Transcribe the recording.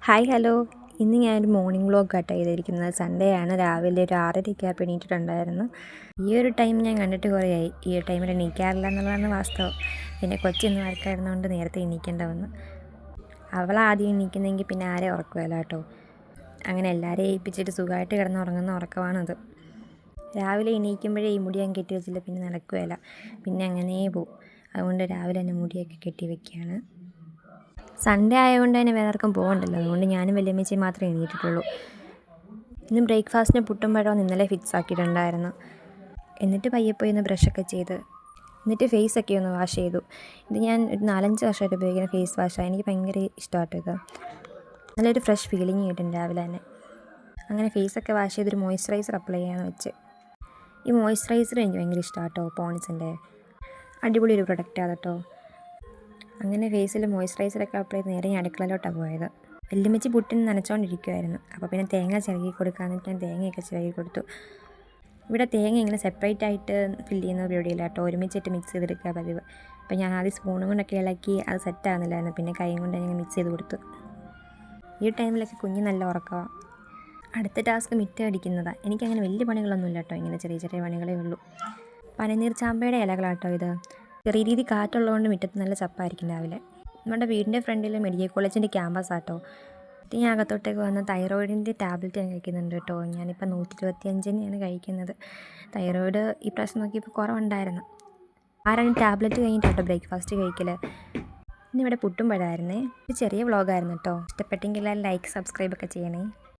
Hi hello. ഇന്ന് ഞാനൊരു morning വ്ളോഗാട്ടോ ചെയ്തിരിക്കുന്നത്. സൺഡേ ആണ്. രാവിലെ ഒരു 6:30 ആയപ്പോൾ എണീറ്റിട്ടുണ്ടായിരുന്നു. ഈ ഒരു ടൈം ഞാൻ കണ്ടിട്ട് കുറേയായി. ഈ ഒരു ടൈമിൽ എണീക്കാറില്ല എന്നുള്ളതാണ് വാസ്തവം. പിന്നെ കൊച്ചിന്ന് വഴക്കായിരുന്നതുകൊണ്ട് നേരത്തെ എണീക്കേണ്ട വന്നു. അവളാദ്യം എണീക്കുന്നെങ്കിൽ പിന്നെ ആരെയും ഉറക്കുമല്ലോ കേട്ടോ. അങ്ങനെ എല്ലാവരെയും ഏൽപ്പിച്ചിട്ട് സുഖമായിട്ട് കിടന്നുറങ്ങുന്ന ഉറക്കമാണത്. രാവിലെ എണീക്കുമ്പോഴേ ഈ മുടി ഞാൻ കെട്ടി വെച്ചില്ല, പിന്നെ നടക്കുകയില്ല, പിന്നെ അങ്ങനെ പോവും. അതുകൊണ്ട് രാവിലെ തന്നെ മുടിയൊക്കെ കെട്ടി വെക്കുകയാണ്. സൺഡേ ആയതുകൊണ്ട് തന്നെ വേറെ ആർക്കും പോകണ്ടല്ലോ, അതുകൊണ്ട് ഞാനും വല്യമ്മച്ചിയും മാത്രമേ എണീറ്റിട്ടുള്ളൂ. ഇന്ന് ബ്രേക്ക്ഫാസ്റ്റിന് പുട്ടും പഴവും ഇന്നലെ ഫിക്സ് ആക്കിയിട്ടുണ്ടായിരുന്നു. എന്നിട്ട് പയ്യെപ്പോയി ഒന്ന് ബ്രഷൊക്കെ ചെയ്ത് എന്നിട്ട് ഫേസൊക്കെ ഒന്ന് വാഷ് ചെയ്തു. ഇത് ഞാൻ ഒരു 4-5 വർഷമായിട്ട് ഉപയോഗിക്കുന്ന ഫേസ് വാഷാണ്. എനിക്ക് ഭയങ്കര ഇഷ്ടമാട്ടോ ഇത്. നല്ലൊരു ഫ്രഷ് ഫീലിംഗ് കിട്ടും രാവിലെ തന്നെ. അങ്ങനെ ഫേസൊക്കെ വാഷ് ചെയ്തൊരു മോയ്സ്ചറൈസർ അപ്ലൈ ചെയ്യാമെന്ന് വെച്ച്. ഈ മോയ്സ്ചറൈസർ എനിക്ക് ഭയങ്കര ഇഷ്ടമാട്ടോ. പോൺസിൻ്റെ അടിപൊളി ഒരു പ്രൊഡക്റ്റാണ് കേട്ടോ. അങ്ങനെ ഫേസിൽ മോയ്സ്ചറൈസറൊക്കെ അപ്ലൈ ചെയ്ത് നേരെ ഞാൻ അടുക്കളയിലോട്ടാണ് പോയത്. വല്യമ്മച്ചി പുട്ടിന് നനച്ചുകൊണ്ടിരിക്കുമായിരുന്നു. അപ്പോൾ പിന്നെ തേങ്ങ ചിരകി കൊടുക്കാമെന്ന് വെച്ചാൽ ഞാൻ തേങ്ങയൊക്കെ ചിരകി കൊടുത്തു. ഇവിടെ തേങ്ങ ഇങ്ങനെ സെപ്പറേറ്റ് ആയിട്ട് ഫില്ല് ചെയ്യുന്ന പരിപാടിയില്ല കേട്ടോ, ഒരുമിച്ചിട്ട് മിക്സ് ചെയ്തെടുക്കുക പതിവ്. അപ്പോൾ ഞാൻ ആദ്യം സ്പൂണും കൊണ്ടൊക്കെ ഇളക്കി, അത് സെറ്റാകുന്നില്ലായിരുന്നു. പിന്നെ കൈ കൊണ്ട് ഞാൻ മിക്സ് ചെയ്ത് കൊടുത്തു. ഈ ടൈമിലൊക്കെ കുഞ്ഞ് നല്ല ഉറക്കമാണ്. അടുത്ത ടാസ്ക് മിറ്റം അടിക്കുന്നതാണ്. എനിക്കങ്ങനെ വലിയ പണികളൊന്നുമില്ല കേട്ടോ, ഇങ്ങനെ ചെറിയ ചെറിയ പണികളേ ഉള്ളൂ. പനിനീർ ചാമ്പയുടെ ഇലകളാട്ടോ ഇത്. ചെറിയ രീതി കാറ്റുള്ളതുകൊണ്ട് മുറ്റത്ത് നല്ല ചപ്പായിരിക്കും രാവിലെ. നമ്മുടെ വീടിൻ്റെ ഫ്രണ്ടിൽ മെഡിക്കൽ കോളേജിൻ്റെ ക്യാമ്പസ് ആട്ടോ. ഞാൻ അകത്തോട്ടേക്ക് വന്ന് തൈറോയിഡിൻ്റെ ടാബ്ലറ്റ് ഞാൻ കഴിക്കുന്നുണ്ട് കേട്ടോ. ഞാനിപ്പോൾ 125 കഴിക്കുന്നത്. തൈറോയിഡ് ഈ പ്രാവശ്യം നോക്കിയപ്പോൾ കുറവുണ്ടായിരുന്നു. ആരാണ് ടാബ്ലറ്റ് കഴിഞ്ഞിട്ടാട്ടോ ബ്രേക്ക്ഫാസ്റ്റ് കഴിക്കൽ. ഇന്നിവിടെ പുട്ടും പഴമായിരുന്നേ. ഒരു ചെറിയ വ്ളോഗായിരുന്നു കേട്ടോ. ഇഷ്ടപ്പെട്ടെങ്കിൽ ലൈക്ക് സബ്സ്ക്രൈബൊക്കെ ചെയ്യണേ.